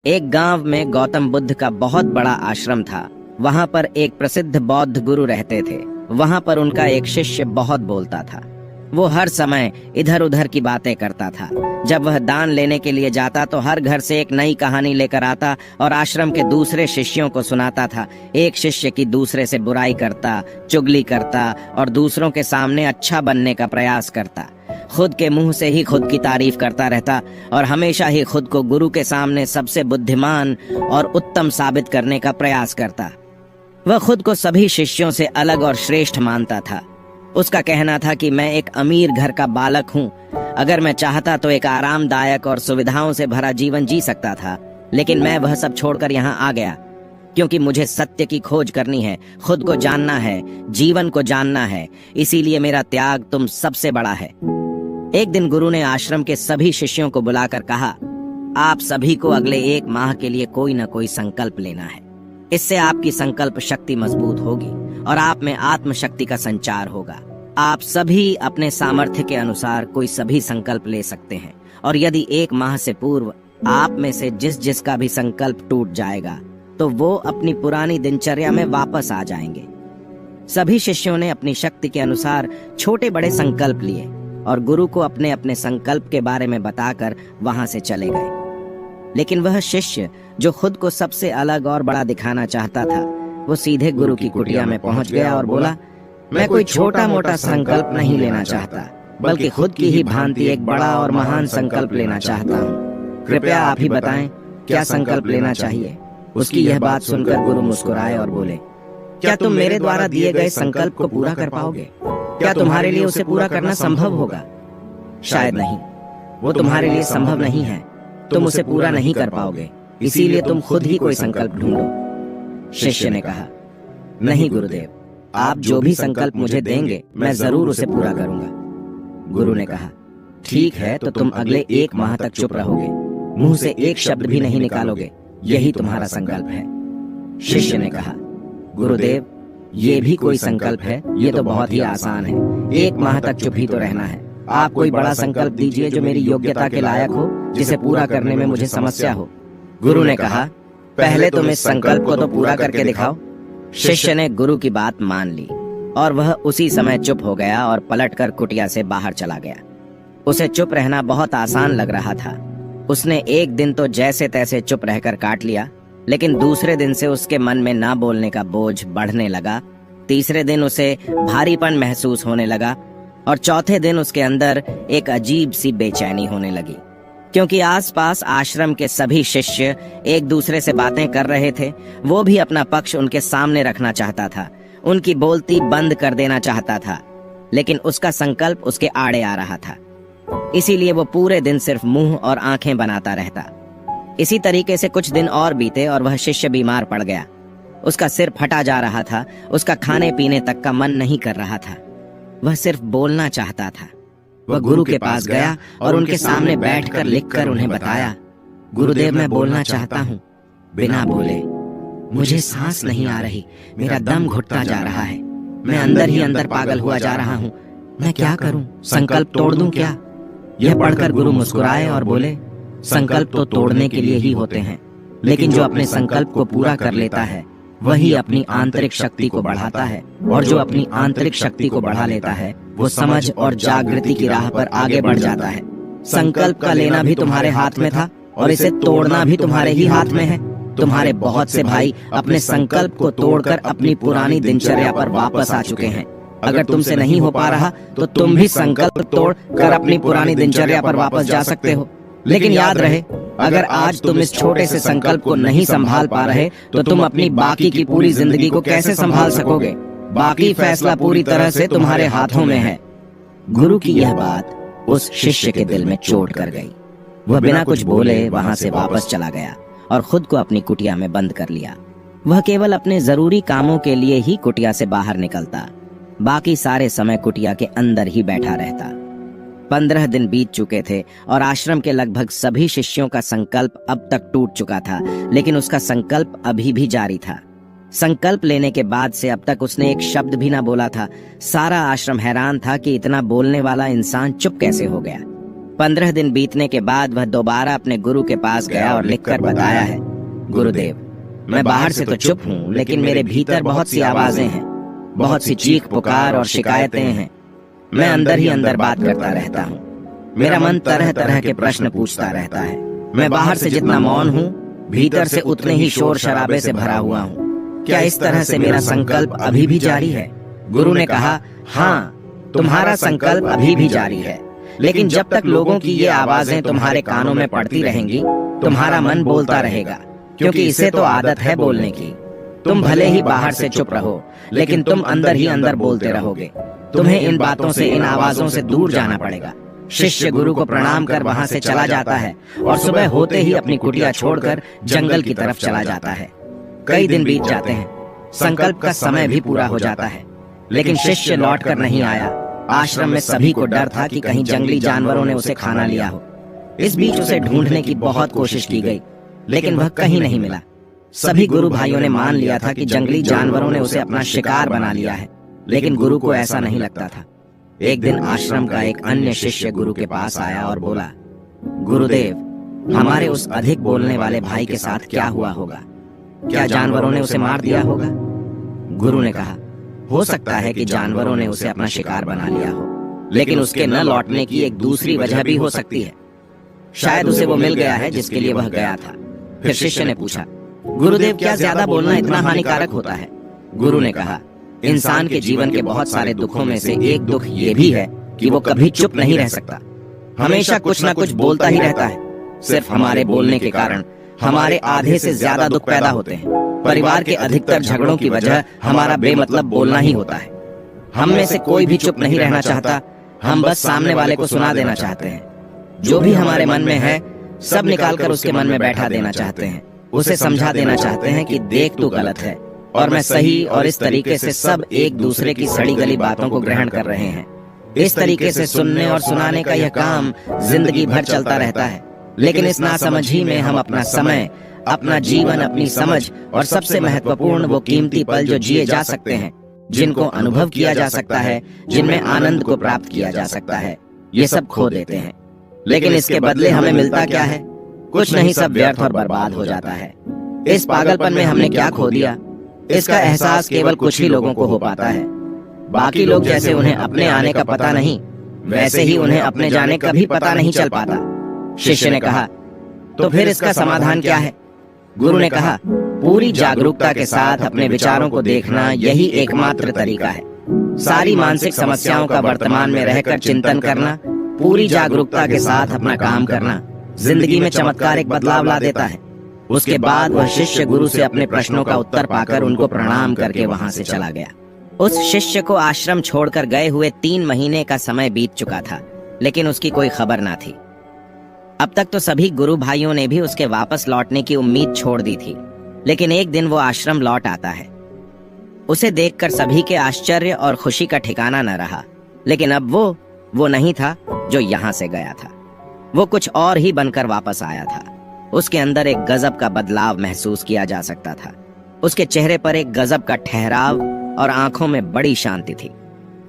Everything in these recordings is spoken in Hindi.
एक गांव में गौतम बुद्ध का बहुत बड़ा आश्रम था। वहां पर एक प्रसिद्ध बौद्ध गुरु रहते थे। वहां पर उनका एक शिष्य बहुत बोलता था। वो हर समय इधर उधर की बातें करता था। जब वह दान लेने के लिए जाता तो हर घर से एक नई कहानी लेकर आता और आश्रम के दूसरे शिष्यों को सुनाता था। एक शिष्य की दूसरे से बुराई करता, चुगली करता और दूसरों के सामने अच्छा बनने का प्रयास करता। खुद के मुंह से ही खुद की तारीफ करता रहता और हमेशा ही खुद को गुरु के सामने सबसे बुद्धिमान और उत्तम साबित करने का प्रयास करता। वह खुद को सभी शिष्यों से अलग और श्रेष्ठ मानता था। उसका कहना था कि मैं एक अमीर घर का बालक हूँ। अगर मैं चाहता तो एक आरामदायक और सुविधाओं से भरा जीवन जी सकता था, लेकिन मैं वह सब छोड़कर यहाँ आ गया क्योंकि मुझे सत्य की खोज करनी है, खुद को जानना है, जीवन को जानना है। इसीलिए मेरा त्याग तुम सबसे बड़ा है। एक दिन गुरु ने आश्रम के सभी शिष्यों को बुलाकर कहा, आप सभी को अगले 1 माह के लिए कोई न कोई संकल्प लेना है। इससे आपकी संकल्प शक्ति मजबूत होगी और आप में आत्म शक्ति का संचार होगा। आप सभी अपने सामर्थ्य के अनुसार कोई सभी संकल्प ले सकते हैं और यदि 1 माह से पूर्व आप में से जिसका भी संकल्प टूट जाएगा तो वो अपनी पुरानी दिनचर्या में वापस आ जाएंगे। सभी शिष्यों ने अपनी शक्ति के अनुसार छोटे बड़े संकल्प लिए और गुरु को अपने अपने संकल्प के बारे में बताकर वहां से चले गए। लेकिन वह शिष्य जो खुद को सबसे अलग और बड़ा दिखाना चाहता था, वो सीधे गुरु की कुटिया में पहुंच गया और बोला, मैं कोई छोटा मोटा संकल्प नहीं लेना चाहता, बल्कि खुद की ही भांति एक बड़ा और महान संकल्प लेना चाहता हूँ। कृपया आप ही बताएं क्या संकल्प लेना चाहिए। उसकी यह बात सुनकर गुरु मुस्कुराए और बोले, क्या तुम मेरे द्वारा दिए गए संकल्प को पूरा कर पाओगे? क्या तुम्हारे लिए उसे पूरा करना संभव होगा? शायद नहीं। वो तुम्हारे लिए संभव नहीं है। तुम उसे पूरा नहीं कर पाओगे, इसीलिए तुम खुद ही कोई संकल्प ढूंढो। शिष्य ने कहा, नहीं गुरुदेव, आप जो भी संकल्प मुझे देंगे मैं जरूर उसे पूरा करूंगा। गुरु ने कहा, ठीक है, तो तुम अगले 1 माह तक चुप रहोगे, मुंह से एक शब्द भी नहीं निकालोगे, यही तुम्हारा संकल्प है। शिष्य ने कहा, गुरुदेव, ये भी कोई संकल्प है? ये तो बहुत ही आसान है। 1 माह तक चुप ही तो रहना है। आप कोई बड़ा संकल्प दीजिए जो मेरी योग्यता के लायक हो, जिसे पूरा करने में मुझे समस्या हो। गुरु ने कहा, पहले तुम इस संकल्प को तो पूरा करके दिखाओ। शिष्य ने गुरु की बात मान ली और वह उसी समय चुप हो गया और पलटकर कुटिया से बाहर चला गया। उसे चुप रहना बहुत आसान लग रहा था। उसने एक दिन तो जैसे तैसे चुप रहकर काट लिया, लेकिन दूसरे दिन से उसके मन में ना बोलने का बोझ बढ़ने लगा। तीसरे दिन उसे भारीपन महसूस होने लगा और चौथे दिन उसके अंदर एक अजीब सी बेचैनी होने लगी, क्योंकि आसपास आश्रम के सभी शिष्य एक दूसरे से बातें कर रहे थे। वो भी अपना पक्ष उनके सामने रखना चाहता था, उनकी बोलती बंद कर देना चाहता था, लेकिन उसका संकल्प उसके आड़े आ रहा था। इसीलिए वो पूरे दिन सिर्फ मुंह और आंखें बनाता रहता। इसी तरीके से कुछ दिन और बीते और वह शिष्य बीमार पड़ गया। उसका सिर फटा जा रहा था, उसका खाने पीने तक का मन नहीं कर रहा था। वह सिर्फ बोलना चाहता था। वह गुरु के पास गया और उनके सामने बैठकर लिखकर उन्हें बताया, गुरुदेव, मैं बोलना चाहता हूँ। बिना बोले, मुझे सांस नहीं आ रही, मेरा दम घुटता जा रहा है, मैं अंदर ही अंदर पागल हुआ जा रहा हूँ। मैं क्या करूं? संकल्प तोड़ दूं क्या? यह पढ़कर गुरु मुस्कुराए और बोले, संकल्प तो तोड़ने के लिए ही होते हैं, लेकिन जो अपने संकल्प को पूरा कर लेता है वही अपनी आंतरिक शक्ति को बढ़ाता है, और जो अपनी आंतरिक शक्ति को बढ़ा लेता है वो समझ और जागृति की राह पर आगे बढ़ जाता है। संकल्प का लेना भी तुम्हारे हाथ में था और इसे तोड़ना भी तुम्हारे ही हाथ में है। तुम्हारे बहुत से भाई अपने संकल्प को तोड़कर अपनी पुरानी दिनचर्या पर वापस आ चुके हैं। अगर तुमसे नहीं हो पा रहा तो तुम भी संकल्प तोड़ कर अपनी पुरानी दिनचर्या पर वापस जा सकते हो। लेकिन याद रहे, अगर आज तुम इस छोटे से संकल्प को नहीं संभाल पा रहे तो तुम अपनी बाकी की पूरी जिंदगी को कैसे संभाल सकोगे? बाकी फैसला पूरी तरह से तुम्हारे हाथों में है। गुरु की यह बात उस शिष्य के दिल में चोट कर गई। वह बिना कुछ बोले वहां से वापस चला गया और खुद को अपनी कुटिया में बंद कर लिया। वह केवल अपने जरूरी कामों के लिए ही कुटिया से बाहर निकलता, बाकी सारे समय कुटिया के अंदर ही बैठा रहता। 15 दिन बीत चुके थे और आश्रम के लगभग सभी शिष्यों का संकल्प अब तक टूट चुका था, लेकिन उसका संकल्प अभी भी जारी था। संकल्प लेने के बाद से अब तक उसने एक शब्द भी ना बोला था। सारा आश्रम हैरान था कि इतना बोलने वाला इंसान चुप कैसे हो गया। 15 दिन बीतने के बाद वह दोबारा अपने गुरु के पास गया और लिखकर बताया है, गुरुदेव, मैं बाहर से तो चुप हूँ, लेकिन मेरे भीतर बहुत सी आवाजें हैं, बहुत सी चीख पुकार और शिकायतें हैं। मैं अंदर ही अंदर बात करता रहता हूँ। मेरा मन तरह तरह के प्रश्न पूछता रहता है। मैं बाहर से जितना मौन हूँ, भीतर से उतने ही शोर शराबे से भरा हुआ हूँ। क्या इस तरह से मेरा संकल्प अभी भी जारी है? गुरु ने कहा, हाँ, तुम्हारा संकल्प अभी भी जारी है, लेकिन जब तक लोगों की ये आवाजें तुम्हारे कानों में पड़ती रहेंगी, तुम्हारा मन बोलता रहेगा, क्योंकि इसे तो आदत है बोलने की। तुम भले ही बाहर से चुप रहो, लेकिन तुम अंदर ही अंदर बोलते रहोगे। तुम्हें इन बातों से, इन आवाजों से दूर जाना पड़ेगा। शिष्य गुरु को प्रणाम कर वहां से चला जाता है और सुबह होते ही अपनी कुटिया छोड़कर जंगल की तरफ चला जाता है। कई दिन बीत जाते हैं, संकल्प का समय भी पूरा हो जाता है, लेकिन शिष्य लौट कर नहीं आया। आश्रम में सभी को डर था कि कहीं जंगली जानवरों ने उसे खाना लिया हो। इस बीच उसे ढूंढने की बहुत कोशिश की गई, लेकिन वह कहीं नहीं मिला। सभी गुरु भाइयों ने मान लिया था कि जंगली जानवरों ने उसे अपना शिकार बना लिया है, लेकिन गुरु को ऐसा नहीं लगता था। एक दिन आश्रम का एक अन्य शिष्य गुरु के पास आया और बोला, गुरुदेव, हमारे उस अधिक बोलने वाले भाई के साथ क्या हुआ होगा? क्या जानवरों ने उसे मार दिया होगा? गुरु ने कहा, हो सकता है कि जानवरों ने उसे अपना शिकार बना लिया हो, लेकिन उसके न लौटने की एक दूसरी वजह भी हो सकती है। शायद उसे वो मिल गया है जिसके लिए वह गया था। फिर शिष्य ने पूछा, गुरुदेव, क्या ज्यादा बोलना इतना हानिकारक होता है? गुरु ने कहा, इंसान के जीवन के बहुत सारे दुखों में से एक दुख ये भी है कि वो कभी चुप नहीं रह सकता, हमेशा कुछ ना कुछ बोलता ही रहता है। सिर्फ हमारे बोलने के कारण हमारे आधे से ज्यादा दुख पैदा होते हैं। परिवार के अधिकतर झगड़ों की वजह हमारा बेमतलब बोलना ही होता है। हम में से कोई भी चुप नहीं रहना चाहता, हम बस सामने वाले को सुना देना चाहते हैं। जो भी हमारे मन में है, सब निकालकर उसके मन में बैठा देना चाहते हैं। उसे समझा देना चाहते हैं कि देख, तू गलत है और मैं सही, और इस तरीके से सब एक दूसरे की सड़ी गली बातों को ग्रहण कर रहे हैं। इस तरीके से सुनने और सुनाने का यह काम जिंदगी भर चलता रहता है, लेकिन इस नासमझी में हम अपना समय, अपना जीवन, अपनी समझ और सबसे महत्वपूर्ण वो कीमती पल जो जिए जा सकते हैं, जिनको अनुभव किया जा सकता है, जिनमें आनंद को प्राप्त किया जा सकता है, ये सब खो देते हैं। लेकिन इसके बदले हमें मिलता क्या है? कुछ नहीं, सब व्यर्थ और बर्बाद हो जाता है। इस पागलपन में हमने क्या खो दिया, इसका एहसास केवल कुछ ही लोगों को हो पाता है। बाकी लोग जैसे उन्हें अपने आने का पता नहीं, वैसे ही उन्हें अपने जाने का भी पता नहीं चल पाता। शिष्य ने कहा, तो फिर इसका समाधान क्या है? गुरु ने कहा, पूरी जागरूकता के साथ अपने विचारों को देखना, यही एकमात्र तरीका है। सारी मानसिक समस्याओं का वर्तमान में रहकर चिंतन करना, पूरी जागरूकता के साथ अपना काम करना, जिंदगी में चमत्कारिक बदलाव ला देता है। उसके बाद वह शिष्य गुरु से अपने प्रश्नों का उत्तर पाकर उनको प्रणाम करके वहां से चला गया। उस शिष्य को आश्रम छोड़कर गए हुए 3 महीने का समय बीत चुका था, लेकिन उसकी कोई खबर ना थी। अब तक तो सभी गुरु भाइयों ने भी उसके वापस लौटने की उम्मीद छोड़ दी थी, लेकिन एक दिन वो आश्रम लौट आता है। उसे देखकर सभी के आश्चर्य और खुशी का ठिकाना न रहा, लेकिन अब वो नहीं था जो यहाँ से गया था। वो कुछ और ही बनकर वापस आया था। उसके अंदर एक गजब का बदलाव महसूस किया जा सकता था। उसके चेहरे पर एक गजब का ठहराव और आंखों में बड़ी शांति थी।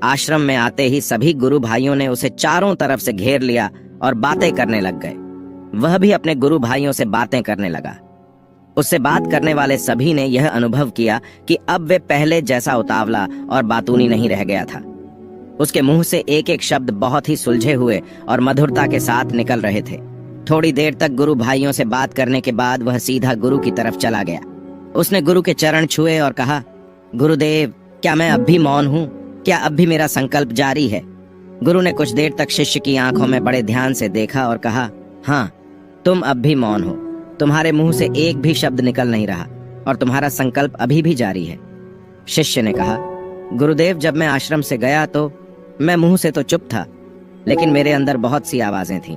आश्रम में आते ही सभी गुरु भाइयों ने उसे चारों तरफ से घेर लिया और बातें करने लग गए। वह भी अपने गुरु भाइयों से बातें करने लगा। उससे बात करने वाले सभी ने यह अनुभव किया कि अब वे पहले जैसा उतावला और बातूनी नहीं रह गया था। उसके मुंह से एक एक शब्द बहुत ही सुलझे हुए और मधुरता के साथ निकल रहे थे। थोड़ी देर तक गुरु भाइयों से बात करने के बाद वह सीधा गुरु की तरफ चला गया। उसने गुरु के चरण छुए और कहा, गुरुदेव, क्या मैं अब भी मौन हूँ? क्या अब भी मेरा संकल्प जारी है? गुरु ने कुछ देर तक शिष्य की आंखों में बड़े ध्यान से देखा और कहा, हाँ, तुम अब भी मौन हो। तुम्हारे मुंह से एक भी शब्द निकल नहीं रहा और तुम्हारा संकल्प अभी भी जारी है। शिष्य ने कहा, गुरुदेव, जब मैं आश्रम से गया तो मैं मुंह से तो चुप था, लेकिन मेरे अंदर बहुत सी आवाजें थीं।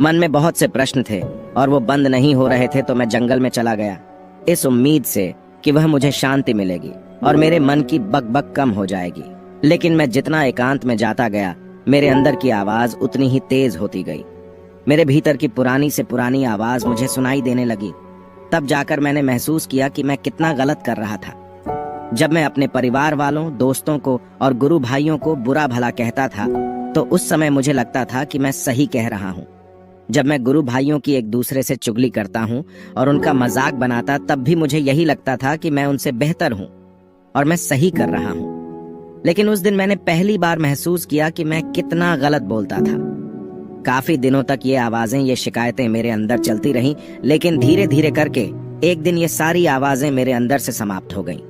मन में बहुत से प्रश्न थे और वो बंद नहीं हो रहे थे, तो मैं जंगल में चला गया, इस उम्मीद से कि वह मुझे शांति मिलेगी और मेरे मन की बकबक कम हो जाएगी। लेकिन मैं जितना एकांत में जाता गया, मेरे अंदर की आवाज उतनी ही तेज होती गई। मेरे भीतर की पुरानी से पुरानी आवाज मुझे सुनाई देने लगी। तब जाकर मैंने महसूस किया कि मैं कितना गलत कर रहा था। जब मैं अपने परिवार वालों, दोस्तों को और गुरु भाइयों को बुरा भला कहता था, तो उस समय मुझे लगता था कि मैं सही कह रहा हूँ। जब मैं गुरु भाइयों की एक दूसरे से चुगली करता हूँ और उनका मजाक बनाता, तब भी मुझे यही लगता था कि मैं उनसे बेहतर हूँ और मैं सही कर रहा हूँ। लेकिन उस दिन मैंने पहली बार महसूस किया कि मैं कितना गलत बोलता था। काफी दिनों तक ये आवाजें, ये शिकायतें मेरे अंदर चलती रहीं, लेकिन धीरे धीरे करके एक दिन ये सारी आवाजें मेरे अंदर से समाप्त हो गईं।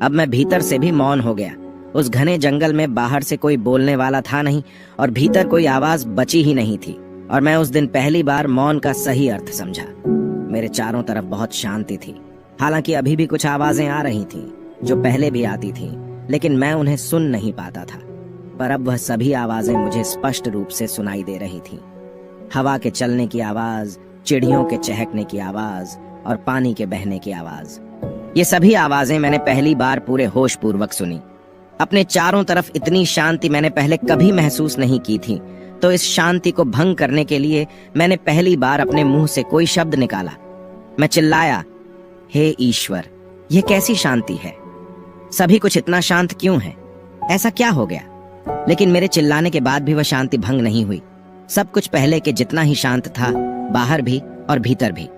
अब मैं भीतर से भी मौन हो गया। उस घने जंगल में बाहर से कोई बोलने वाला था नहीं और भीतर कोई आवाज बची ही नहीं थी। और मैं उस दिन पहली बार मौन का सही अर्थ समझा। मेरे चारों तरफ बहुत शांति थी। हालांकि अभी भी कुछ आवाजें आ रही थीं, जो पहले भी आती थीं, लेकिन मैं उन्हें सुन नहीं पाता था। पर अब वह सभी आवाजें मुझे स्पष्ट रूप से सुनाई दे रही थीं। हवा के चलने की आवाज, चिड़ियों के चहकने की आवाज और पानी के बहने की आवाज। ये सभी आवाजें मैंने पहली बार पूरे होश पूर्वक सुनी। अपने चारों तरफ इतनी शांति मैंने पहले कभी महसूस नहीं की थी। तो इस शांति को भंग करने के लिए मैंने पहली बार अपने मुंह से कोई शब्द निकाला। मैं चिल्लाया, हे ईश्वर, यह कैसी शांति है? सभी कुछ इतना शांत क्यों है? ऐसा क्या हो गया? लेकिन मेरे चिल्लाने के बाद भी वह शांति भंग नहीं हुई। सब कुछ पहले के जितना ही शांत था, बाहर भी और भीतर भी।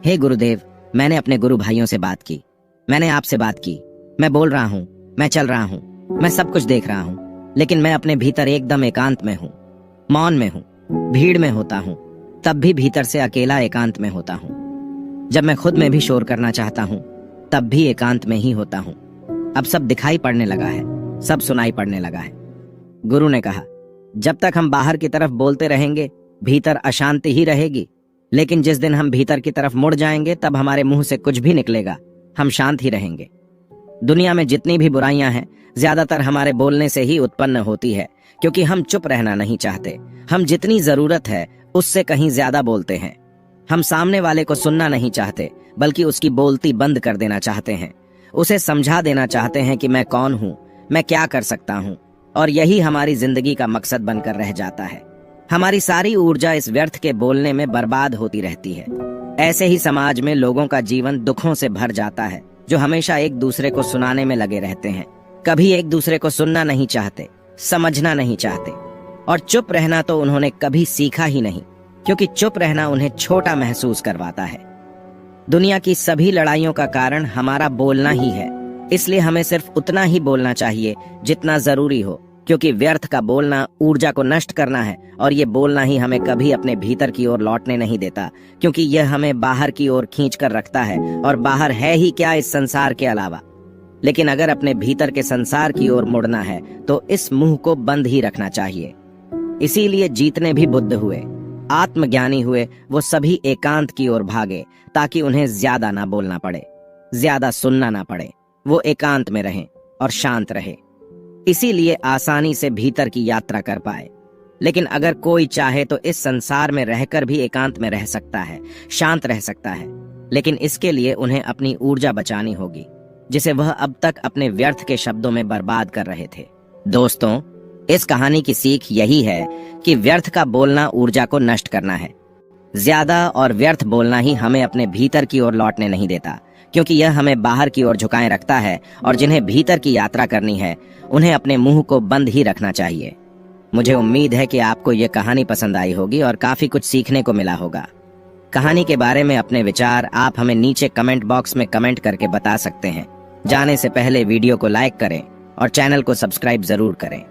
हे गुरुदेव, मैंने अपने गुरु भाइयों से बात की, मैंने आपसे बात की। मैं बोल रहा हूँ, मैं चल रहा हूँ, मैं सब कुछ देख रहा हूँ, लेकिन मैं अपने भीतर एकदम एकांत में हूँ, मौन में हूँ, भीड़ में होता हूँ, तब भी भीतर से अकेला एकांत में होता हूँ। जब मैं खुद में भी शोर करना चाहता हूँ, तब भी एकांत में ही होता हूँ। अब सब दिखाई पड़ने लगा है, सब सुनाई पड़ने लगा है। गुरु ने कहा, जब तक हम बाहर की तरफ बोलते रहेंगे, भीतर अशांति ही रहेगी। लेकिन जिस दिन हम भीतर की तरफ मुड़ जाएंगे, तब हमारे मुंह से कुछ भी निकलेगा, हम शांत ही रहेंगे। दुनिया में जितनी भी बुराइयां हैं, ज्यादातर हमारे बोलने से ही उत्पन्न होती है, क्योंकि हम चुप रहना नहीं चाहते। हम जितनी जरूरत है उससे कहीं ज्यादा बोलते हैं। हम सामने वाले को सुनना नहीं चाहते, बल्कि उसकी बोलती बंद कर देना चाहते हैं। उसे समझा देना चाहते हैं कि मैं कौन हूँ, मैं क्या कर सकता हूँ, और यही हमारी जिंदगी का मकसद बनकर रह जाता है। हमारी सारी ऊर्जा इस व्यर्थ के बोलने में बर्बाद होती रहती है। ऐसे ही समाज में लोगों का जीवन दुखों से भर जाता है, जो हमेशा एक दूसरे को सुनाने में लगे रहते हैं। कभी एक दूसरे को सुनना नहीं चाहते, समझना नहीं चाहते, और चुप रहना तो उन्होंने कभी सीखा ही नहीं, क्योंकि चुप रहना उन्हें छोटा महसूस करवाता है। दुनिया की सभी लड़ाइयों का कारण हमारा बोलना ही है, इसलिए हमें सिर्फ उतना ही बोलना चाहिए जितना जरूरी हो, क्योंकि व्यर्थ का बोलना ऊर्जा को नष्ट करना है, और ये बोलना ही हमें कभी अपने भीतर की ओर लौटने नहीं देता, क्योंकि यह हमें बाहर की ओर खींच कर रखता है, और बाहर है ही क्या इस संसार के अलावा। लेकिन अगर अपने भीतर के संसार की ओर मुड़ना है, तो इस मुंह को बंद ही रखना चाहिए। इसीलिए जितने भी बुद्ध हुए, आत्मज्ञानी हुए, वो सभी एकांत की ओर भागे, ताकि उन्हें ज्यादा ना बोलना पड़े, ज्यादा सुनना ना पड़े। वो एकांत में रहें और शांत रहे, इसीलिए आसानी से भीतर की यात्रा कर पाए। लेकिन अगर कोई चाहे तो इस संसार में रहकर भी एकांत में रह सकता है, शांत रह सकता है, लेकिन इसके लिए उन्हें अपनी ऊर्जा बचानी होगी, जिसे वह अब तक अपने व्यर्थ के शब्दों में बर्बाद कर रहे थे। दोस्तों, इस कहानी की सीख यही है कि व्यर्थ का बोलना ऊर्जा को नष्ट करना है। ज्यादा और व्यर्थ बोलना ही हमें अपने भीतर की ओर लौटने नहीं देता, क्योंकि यह हमें बाहर की ओर झुकाए रखता है, और जिन्हें भीतर की यात्रा करनी है, उन्हें अपने मुंह को बंद ही रखना चाहिए। मुझे उम्मीद है कि आपको यह कहानी पसंद आई होगी और काफी कुछ सीखने को मिला होगा। कहानी के बारे में अपने विचार आप हमें नीचे कमेंट बॉक्स में कमेंट करके बता सकते हैं। जाने से पहले वीडियो को लाइक करें और चैनल को सब्सक्राइब जरूर करें।